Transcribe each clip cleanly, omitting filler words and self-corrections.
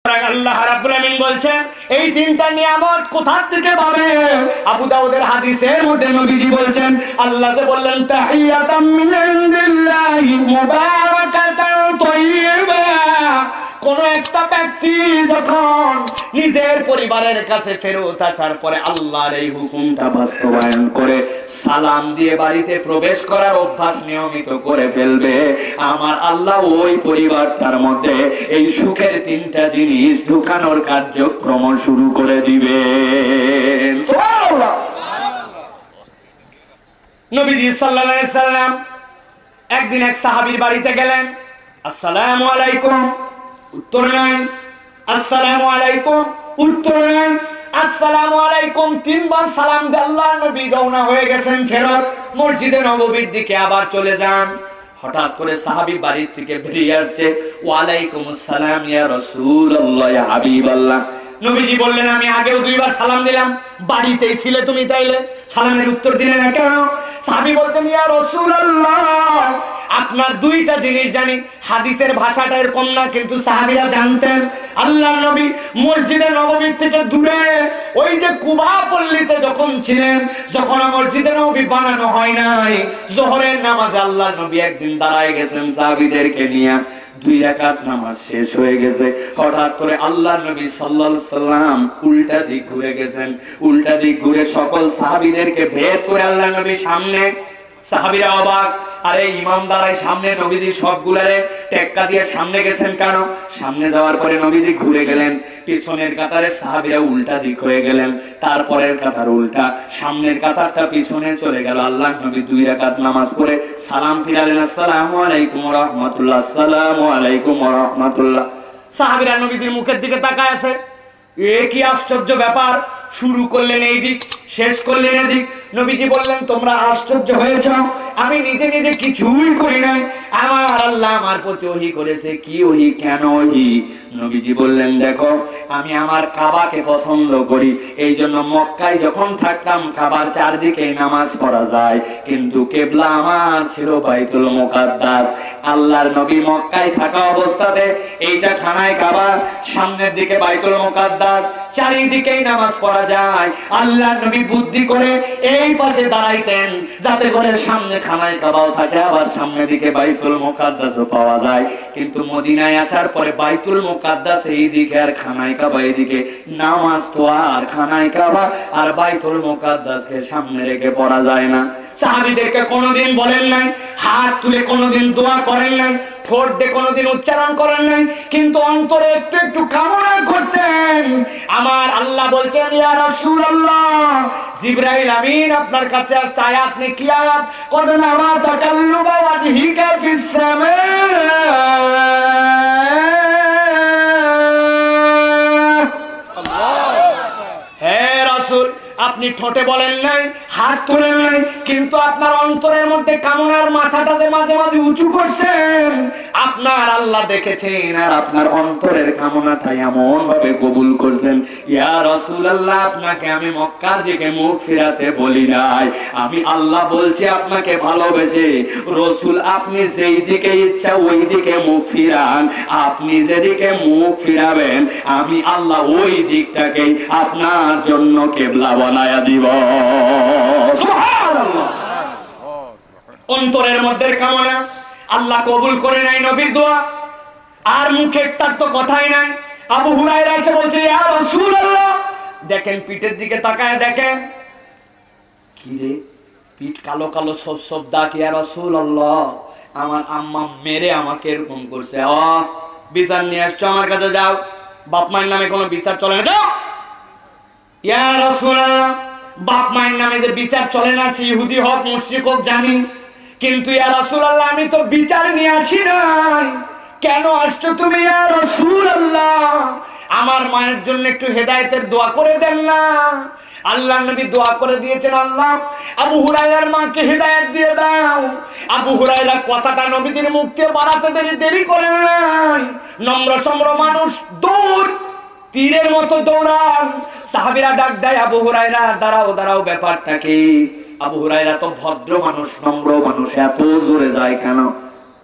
আল্লাহ রাব্বুল আমিন বলছেন এই তিনটা নিয়ামত কোথা থেকে পাবে। আবু দাউদের হাদিসের মধ্যে নবীজি বলছেন, আল্লাহকে বললেন তাহিয়াতাম মিন ইনদিল্লাহি মুবারাকাতান তাইয়্যিবা। কোন একটা ব্যক্তি যখন নিজের পরিবারের কাছে ফেরত আসার পরে আল্লাহর এই হুকুমটা বাস্তবায়ন করে সালাম দিয়ে বাড়িতে প্রবেশ করার অভ্যাস নিয়মিত করে ফেলবে, আমার আল্লাহ ওই পরিবারটার মধ্যে এই সুখের তিনটা জিনিস ঢুকানোর কার্যক্রম শুরু করে দিবে। নবীজি সাল্লাল্লাহু আলাইহি সাল্লাম একদিন এক সাহাবীর বাড়িতে গেলেন। আসসালামু আলাইকুম, উত্তর নাই। আসসালামু আলাইকুম, উত্তর নাই। আসসালামু আলাইকুম তিনবার সালাম দিয়ে আল্লাহর নবী রওনা হয়ে গেছেন ফেরত মসজিদে নববীর দিকে আবার চলে যান। হঠাৎ করে সাহাবী বাড়ি থেকে বেরিয়ে আসছে, ওয়ালাইকুমুস সালাম ইয়া রাসূলুল্লাহ ইয়া হাবিবাল্লাহ। নবীজি বললেন, আমি আগেও দুইবার সালাম দিলাম, বাড়িতেই ছিলে তুমি, তাইলে সালামের উত্তর দিলে না কেন? সাহাবী বলতেন, ইয়া রাসূলুল্লাহ আপনার দুইটা জিনিস জানি। হাদিসের ভাষাটা এরকম না, কিন্তু সাহাবীরা জানতেন আল্লাহর নবী মসজিদে নববীর থেকে দূরে ওই যে কুবা পল্লীতে যখন ছিলেন, যখন মসজিদে নববী বানানো হয় নাই, যোহরের নামাজে আল্লাহর নবী একদিন দাঁড়ায় গেছেন সাহাবীদেরকে নিয়ে। 2 রাকাত নামাজ শেষ হয়ে গেছে, হঠাৎ করে আল্লাহর নবী সাল্লাল্লাহু আলাইহি সাল্লাম উল্টা দিক ঘুরে গেছেন। উল্টা দিক ঘুরে সকল সাহাবীদেরকে ভেদ করে আল্লাহর নবী সামনে। সাহাবীরা অবাক, আরে ইমাম দাঁড়ায় সামনে, নবীজি সবগুলারে টেক্কা দিয়ে সামনে গেছেন কেন? সামনে যাওয়ার পরে নবীজি ঘুরে গেলেন, পিছনের কাতারে সাহাবীরা উল্টা দিক হয়ে গেলেন, তারপরের কাতার উল্টা, সামনের কাতারটা পিছনে চলে গেল। আল্লাহর নবী 2 রাকাত নামাজ পড়ে সালাম ফিরালেন, আসসালামু আলাইকুম ওয়া রাহমাতুল্লাহ, আসসালামু আলাইকুম ওয়া রাহমাতুল্লাহ। সাহাবীরা নবীজির মুখের দিকে তাকায় আছে, এ কি আশ্চর্য ব্যাপার! শুরু করলেন এই দিক, শেষ করলেন এদিক। নবীজি বললেন, তোমরা আশ্চর্য হয়েছ, আমি নিজে নিজে কিছুই করি নাই, আমার আল্লাহ আমার প্রতি ওহী করেছে। কি ওহী, কেন ওহী? নবীজি বললেন, দেখো আমি আমার কাবাকে পছন্দ করি, এই জন্য মক্কায় যখন থাকতাম কাবার চারদিকে নামাজ পড়া যায়, কিন্তু কিবলা আমার ছিল বাইতুল মুকাদ্দাস। আল্লাহর নবী মক্কায় থাকা অবস্থাতে এইটা খানায় কাবা, সামনের দিকে বাইতুল মুকাদ্দাস, চারিদিকেই নামাজ পড়া যায়। আল্লাহর নবী বুদ্ধি করে এই পাশে দাঁড়াইতেন যাতে করে সামনে খানায় কাবাও থাকে, আবার সামনের দিকে বাইতুল মুকাদ্দাসও পাওয়া যায়। কিন্তু মদিনায় আসার পরে বাইতুল মুকাদ্দাস এই দিকে আর খানায় কাবা এদিকে, নামাজ তো আর খানায় কাবা আর বাইতুল মুকাদ্দাসকে সামনে রেখে পড়া যায় না। সাহাবীদেরকে কোনোদিন বলেন নাই, হাত তুলে কোনোদিন দোয়া করেন নাই, ঠোঁট দিয়ে কোনোদিন উচ্চারণ করেন নাই, কিন্তু অন্তরে একটু একটু কামনা করতেন। আমার আল্লাহ বলছেন, ইয়া রাসূলুল্লাহ জিবরাইল আমিন আপনার কাছে আসছে, আয়াত নে কি আয়াত? কদ নারা তাকাল্লুবা ওয়াজহিকা ফিস সামা। হে রাসূল, আপনি ঠোঁটে বলেন নাই, হাত তোলেন নাই, কিন্তু আপনার অন্তরের মধ্যে কামনার মাথাটা যে মাঝে মাঝে উঁচু করছেন, আপনার আল্লাহ দেখেছেন আর আপনার অন্তরের কামনাটা এমন ভাবে কবুল করছেন। ইয়া রাসূলুল্লাহ আপনাকে আমি মক্কার দিকে মুখ ফিরাতে বলি নাই, আমি আল্লাহ বলছি আপনাকে ভালোবেসে। রাসূল আপনি যেই দিকে ইচ্ছা ওই দিকে মুখ ফিরান, আপনি যেদিকে মুখ ফিরাবেন আমি আল্লাহ ওই দিকটাকে আপনার জন্য কিবলা বানায়া দিব। সুবহানাল্লাহ। অন্তরের মধ্যে কামনা আল্লাহ কবুল করে নাই নবীর দোয়া, আর মুখে তার তো কথাই নাই। আবু হুরায়রা এসে বলছে, ইয়া রাসূলুল্লাহ দেখেন পিঠের দিকে তাকায় দেখেন, কি রে পিঠ কালো কালো সব সব দাগ। ইয়া রাসূলুল্লাহ আমার আম্মা মেরে আমাকে এরকম করছে, বিচার নিয়ে আসছো আমার কাছে, যাও, বাপ মায়ের নামে কোনো বিচার চলে না, যাও। ইয়া রাসূলুল্লাহ বাপ মায়ের নামে যে বিচার চলে না, সে ইহুদি হোক মুশরিক হোক জানি, কিন্তু ইয়া রাসূলুল্লাহ আমি তো বিচার নিয়ে আসি নাই, কেন আসছো তুমি ইয়া রাসূলুল্লাহ? আমার মায়ের জন্য একটু হেদায়েতের দোয়া করে দেন না। আল্লাহ নবী দোয়া করে দিয়েছেন, আল্লাহ আবু হুরায়রার মাকে হেদায়েত দিয়ে দাও। আবু হুরায়রা কথাটা নবীর মুখ থেকে বাড়াতে দেরি করে নাই, নম্র সম্র মানুষ, দৌড় তীরের মতো দৌড়ান। সাহাবীরা ডাক দেয়, আবু হুরায়রা দাঁড়াও দাঁড়াও, ব্যাপারটা কি? আবু হুরায়রা তো ভদ্র মানুষ, নম্র মানুষ, এত জোরে যায় কেন?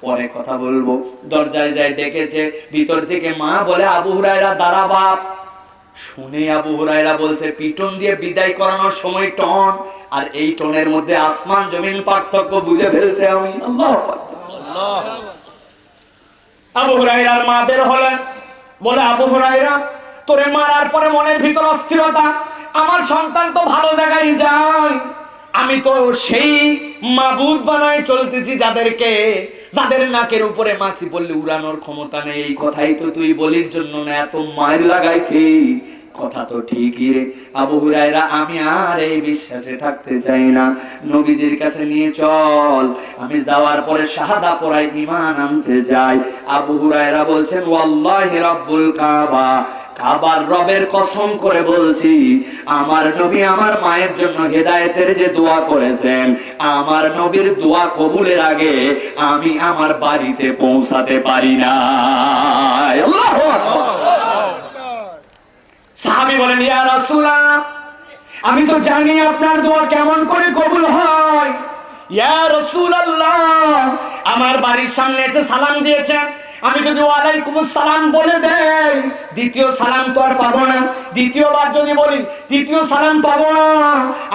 পরে কথা বলবো। দরজায় যায় ডেকেছে, ভিতর থেকে মা বলে, আবু হুরায়রা দাঁড়া বাপ। শুনে আবু হুরায়রা বলছে, পিটন দিয়ে বিদায় করানোর সময় টন, আর এই টনের মধ্যে আসমান জমিন পার্থক্য বুঝে ফেলছে আমি। আল্লাহু আকবার। আবু হুরায়রার মা বের হলেন, বলে, আবু হুরায়রা, তোরে মারার পরে মনের ভিতর অস্থিরতা, আমার সন্তান তো ভালো জায়গায় যায়, আমি তো সেই মাবুদ বানায় চলতেছি যাদের নাকের উপরে মাছি পড়লে উড়ানোর ক্ষমতা নেই। এই কথাই তো তুই বলির জন্য না এত মায়ের লাগাইছি। কথা তো ঠিকই রে আবু হুরায়রা, আমি আর এই বিশ্বাসে থাকতে চাই না, নবীজির কাছে নিয়ে চল, আমি যাওয়ার পরে শাহাদা পড়াই ঈমান আনতে যাই। আবু হুরায়রা বলছেন, ওয়াল্লাহি রাব্বুল কাবা, কাবার রবের কসম করে বলছি, আমার নবী আমার মায়ের জন্য হেদায়েতের যে দোয়া করেছেন, আমার নবীর দোয়া কবুলের আগে আমি আমার বাড়িতে পৌঁছাতে পারি না। আল্লাহু আকবার। সাহাবী বলেন, ইয়া রাসূলুল্লাহ, আমি তো জানি আপনার দোয়া কেমন করে কবুল হয়। ইয়া রাসূলুল্লাহ, আমার বাড়ির সামনে এসে সালাম দিয়েছেন, আমি যদি ওয়ালাইকুমুস সালাম বলে দেই, দ্বিতীয় সালাম তো আর পাবো না, দ্বিতীয়বার যদি বলি তৃতীয় সালাম পাবো না।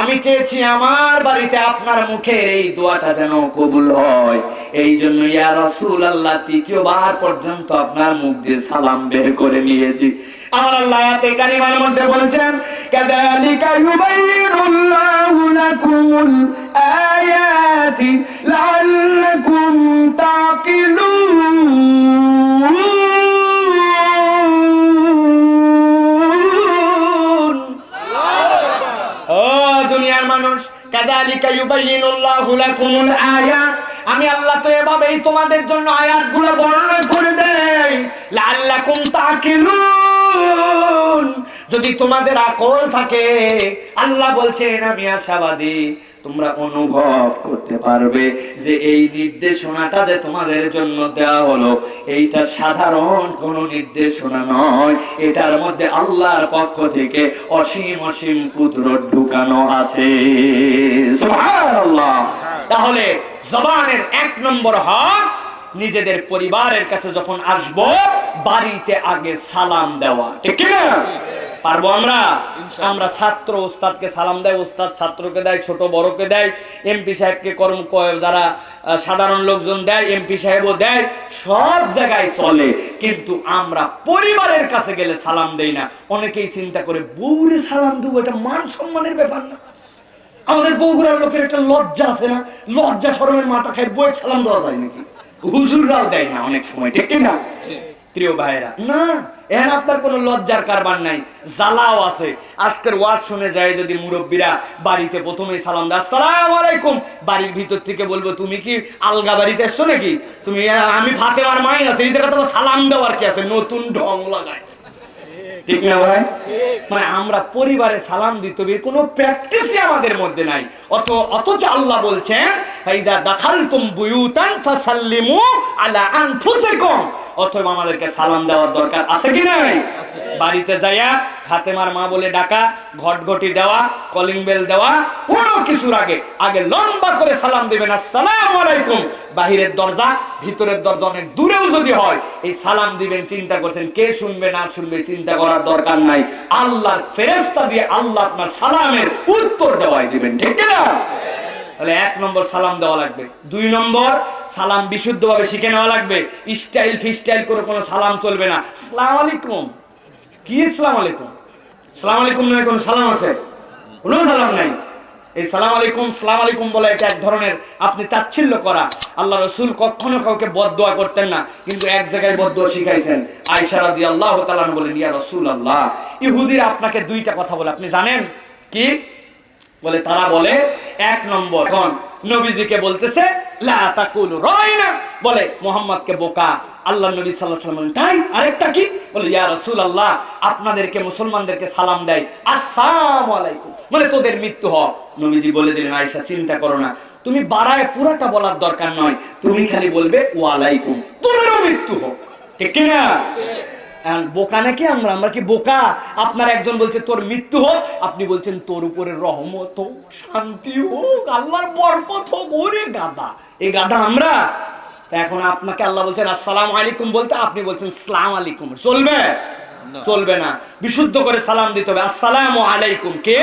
আমি চেয়েছি আমার বাড়িতে আপনার মুখের এই দোয়াটা যেন কবুল হয়, এই জন্য ইয়া রাসূলুল্লাহ তৃতীয়বার পর্যন্ত আপনার মুখ দিয়ে সালাম বের করে নিয়েছি। আমার আল্লাহ আয়াতে কারিমার মধ্যে বলেছেন, কাযালিকা ইউবাইয়িনুল্লাহু লাকুমুল আয়াতি লাআল্লাকুম তাকিলুন। ও দুনিয়ার মানুষ, কাযালিকা ইউবাইয়িনুল্লাহু লাকুমুল আয়াত, আমি আল্লাহ তো এভাবেই তোমাদের জন্য আয়াতগুলো বর্ণনা করে দেই, লাআল্লাকুম তাকিলুন, যদি তোমাদের আকল থাকে। আল্লাহ বলছেন, আমি আশাবাদী তোমরা অনুভব করতে পারবে যে এই নির্দেশনাটা যে তোমাদের জন্য দেওয়া হলো, এইটা সাধারণ কোনো নির্দেশনা নয়, এটার মধ্যে আল্লাহর পক্ষ থেকে অসীম অসীম কুদরত ঢুকানো আছে। সুবহানাল্লাহ। তাহলে জবানের 1 নম্বর হক, নিজেদের পরিবারের কাছে যখন আসবো বাড়িতে আগে সালাম দেওয়া, ঠিক কি না? পারবো আমরা? আমরা ছাত্র ওস্তাদকে সালাম দেয়, ওস্তাদ ছাত্রকে দেয়, ছোট বড়কে দেয়, এমপি সাহেবকে যারা সাধারণ লোকজন দেয়, এমপি সাহেবও দেয়, সব জায়গায় চলে, কিন্তু আমরা পরিবারের কাছে গেলে সালাম দেই না। অনেকেই চিন্তা করে বউরে সালাম দেবো, এটা মান সম্মানের ব্যাপার না? আমাদের বগুড়ার লোকের একটা লজ্জা আছে না, লজ্জা শরমের মাথা খায় বউয়ের সালাম দেওয়া যায় নাকি? হুজুররাও দেয় না অনেক সময়, ঠিক না প্রিয় ভাইরা? না, এখন আপনার কোনো লজ্জার কারবার নাই, জ্বালাও আছে। আজকের ওয়াজ শুনে যায় যদি মুরব্বীরা বাড়িতে প্রথমেই সালাম দেয়, আসসালামু আলাইকুম, বাড়ির ভিতর থেকে বলবো, তুমি কি আলগা বাড়িতে এসছো নাকি? তুমি আমি ফাতেমার মাই আছে, এই জায়গা তো সালাম দেওয়ার কি আছে? নতুন ঢং লাগাইছে, ঠিক না ভাই? মানে আমরা পরিবারে সালাম দিতে হবে কোনো প্র্যাকটিসই আমাদের মধ্যে নাই। অথচ আল্লাহ বলছেন, ফাইদা দাখালতুম বুয়ুতান ফাসাল্লিমু আলা আনফুসিকুম, অথবা আমাদেরকে সালাম দেওয়ার দরকার আছে কি নাই? বাড়িতে যাইয়া ফাতেমার মা বলে ডাকা, ঘটঘটি দেওয়া, কলিং বেল দেওয়া, কোনো কিছুর আগে লম্বা করে সালাম দিবেন, আসসালামু আলাইকুম। বাহিরের দরজা ভিতরের দরজা অনেক দূরেও যদি হয়, এই সালাম দিবেন। চিন্তা করছেন কে শুনবে না শুনবে, চিন্তা করার দরকার নাই, আল্লাহর ফেরেশতা দিয়ে আল্লাহ আপনার সালামের উত্তর দেওয়াই দিবেন, ঠিক না? তাহলে 1 নম্বর সালাম দেওয়া লাগবে। 2 নম্বর, সালাম বিশুদ্ধভাবে শিখে নেওয়া লাগবে। স্টাইল ফিস্টাইল করে কোনো সালাম চলবে না। আসসালামু আলাইকুম, কি আসসালামু আলাইকুম? আসসালামু আলাইকুম নয় কোনো সালাম আছে? কোনো সালাম নাই। এই সালাম আলাইকুম বলে এটা এক ধরনের আপনি তাচ্ছিল্য করা। আল্লাহ রাসূল কখনো কাউকে বদদোয়া করতেন না, কিন্তু এক জায়গায় বদদোয়া শিখাইছেন। আয়েশা রাদিয়াল্লাহু তাআলা বলেন, ইয়া রাসূলুল্লাহ, ইহুদিরা আপনাকে 2টা কথা বলে, আপনি জানেন কি বলে? তারা বলে 1 নম্বর, এখন নবীজিকে বলতেছে লা তাকুলু রাইনা, বলে মুহাম্মদকে বোকা। আল্লাহ নবী সাল্লাল্লাহু আলাইহি ওয়াসাল্লাম বলেন, তাই? আরেকটা কি বলে? ইয়া রাসূলুল্লাহ, আপনাদেরকে মুসলমানদেরকে সালাম দেয় আসসালামু আলাইকুম, মানে তোদের মৃত্যু হোক। নবীজি বলে দিলেন, আয়েশা চিন্তা করো না, তুমি বাড়ায় পুরোটা বলার দরকার নয়, তুমি খালি বলবে ওয়া আলাইকুম, তোদেরও মৃত্যু হোক, ঠিক কি না? বোকা নাকি আমরা কি বোকা? আপনার একজন বলছে তোর মৃত্যু হোক, আপনি বলছেন তোর উপরে রহমত হোক, শান্তি হোক, আল্লাহর বরকত হোক। ওরে গাদা, এই গাদা আমরা। এখন আপনাকে আল্লাহ বলছেন আসসালামু আলাইকুম বলতে, আপনি বলছেন সালাম আলাইকুম, চলবে? চলবে না। বিশুদ্ধ করে সালাম দিতে হবে, আসসালামু আলাইকুম। কে?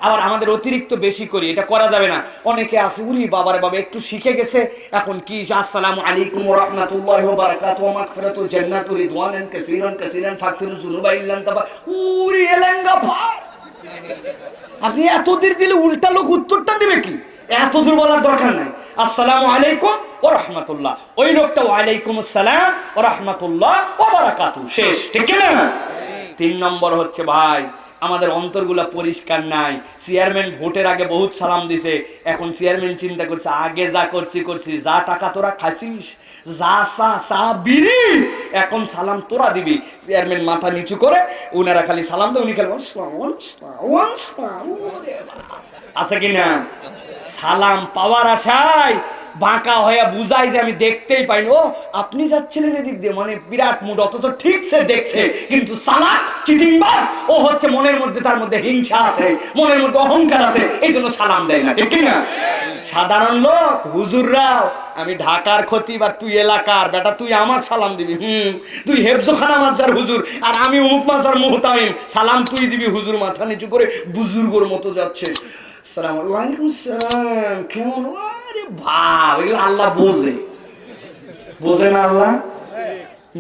আবার আমাদের অতিরিক্ত বেশি করি, এটা করা যাবে না। অনেকে আছে উরি বাবারে বাবা একটু শিখে গেছে, এখন কি আসসালামু আলাইকুম ওয়া রাহমাতুল্লাহি ওয়া বারাকাতুহু ওয়া মাগফিরাতুহু জান্নাতু রিদওয়ানান কাসীরান কাসীরান ফাগফিরু যুনুবা ইল্লান তাবা, উরি এলেঙ্গা পার। আপনি এত দূর দিলে উল্টা লোক উত্তরটা দিবে কি? এত দূর বলার দরকার নাই। আসসালামু আলাইকুম ওয়া রাহমাতুল্লাহ, ওই লোকটা ওয়া আলাইকুম আসসালাম ওয়া রাহমাতুল্লাহ ওয়া বারাকাতুহু, শেষ। ঠিক কি না? 3 নম্বর হচ্ছে ভাই আমাদের অন্তরগুলা পরিষ্কার নাই। চেয়ারম্যান ভোটের আগে বহুত সালাম দিছে, এখন চেয়ারম্যান চিন্তা করছে আগে যা করছি, যা টাকা তোরা খাইছিস, যা চা বিড়ি, এখন সালাম তোরা দিবি। চেয়ারম্যান মাথা নিচু করে, উনারা খালি সালাম দেয়, উনি খালি আছে কিনা? সালাম পাওয়ার আশায় বাঁকা হয়ে বুঝাই যে আমি দেখতেই পাইনি, ও আপনি যাচ্ছিলেন এদিক দিয়ে, মানে বিরাট মুড, অথচ ঠিক সে দেখছে, কিন্তু চালাক চিটিংবাজ ও হচ্ছে মনের মধ্যে, তার মধ্যে হিংসা আছে, মনের মধ্যে অহংকার আছে, এই জন্য সালাম দেয় না। ঠিক কিনা? সাধারণ লোক হুজুররাও, আমি ঢাকার খতিব আর তুই এলাকার বেটা, তুই আমার সালাম দিবি, তুই হেফজখানা মাদ্রাসার হুজুর আর আমি অমুক মাদ্রাসার মুহতামিম, সালাম তুই দিবি। হুজুর মাথা নিচু করে বুজুর্গর মতো যাচ্ছে, আসসালামু আলাইকুম সালাম, কেমন? আরে ভাব, এগুলো আল্লাহ বোঝে না? আল্লাহ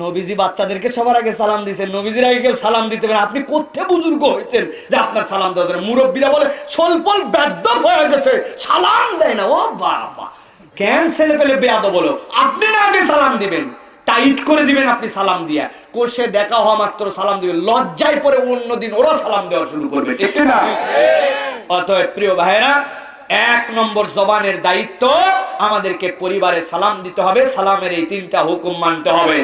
নবীজি বাচ্চাদেরকে সবার আগে সালাম দিয়েছেন, নবীজির আগে কেউ সালাম দিতে পারে? আপনি কোথায় বুজুর্গ হয়েছেন যে আপনার সালাম দেওয়া যায়? মুরব্বীরা বলে সল্পল বেয়াদব হয়ে গেছে, সালাম দেয় না। ও বাবা, কেন ছেলে পেলে বেয়াদব বলো? আপনি না আগে সালাম দিবেন, টাইট করে দিবেন আপনি সালাম দিয়া, কোষে দেখা হওয়া মাত্র সালাম দিবেন, লজ্জায় পরে অন্যদিন ওরা সালাম দেওয়া শুরু করবে। ঠিক না? অতএব প্রিয় ভাইরা, 1 নম্বর জবানের দায়িত্ব, আমাদেরকে পরিবারে সালাম দিতে হবে, সালামের এই 3টা হুকুম মানতে হবে।